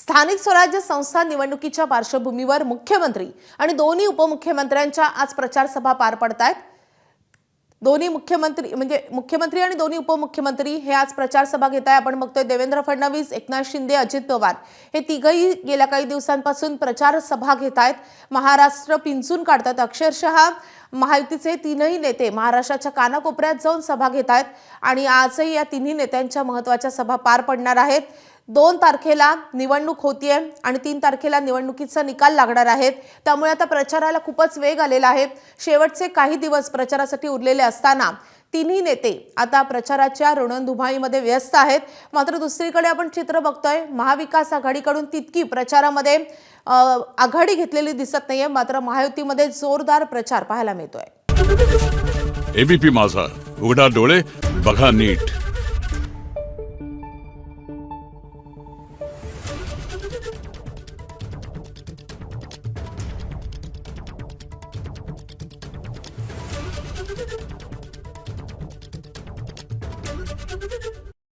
स्थानिक स्वराज्य संस्था निवडणुकीच्या पार्श्वभूमीवर मुख्यमंत्री आणि दोन्ही उपमुख्यमंत्र्यांच्या आज प्रचार सभा पार पडतायत। दोन्ही मुख्यमंत्री आणि दोन्ही उपमुख्यमंत्री हे आज प्रचार सभा घेत आहे। आपण बघतोय देवेंद्र फडणवीस, एकनाथ शिंदे, अजित पवार हे तिघही गेल्या काही दिवसांपासून प्रचार सभा घेत आहेत। महाराष्ट्र पिंचून काढतात। अक्षरशः महायुतीचे तीनही नेते महाराष्ट्राच्या कानाकोपऱ्यात जाऊन सभा घेत आहेत आणि आजही या तिन्ही नेत्यांच्या महत्त्वाच्या सभा पार पडणार आहेत। 2 तारखेला निवडणूक होतीये आणि 3 तारखेला निवडणुकीचा निकाल लागणार आहेत। त्यामुळे आता प्रचाराला खूपच वेग आलेला आहे। शेवटचे काही दिवस प्रचारासाठी उरलेले असताना तिन्ही नेते आता प्रचाराच्या रणधुमाळीमध्ये व्यस्त आहेत। मात्र दुसरीकडे आपण चित्र बघतोय, महाविकास आघाडीकडून तितकी प्रचारामध्ये आघाडी घेतलेली दिसत नाहीये। मात्र महायुतीमध्ये जोरदार प्रचार पाहायला मिळतोय। एबीपी माझा, उघडा डोळे बघा नीट।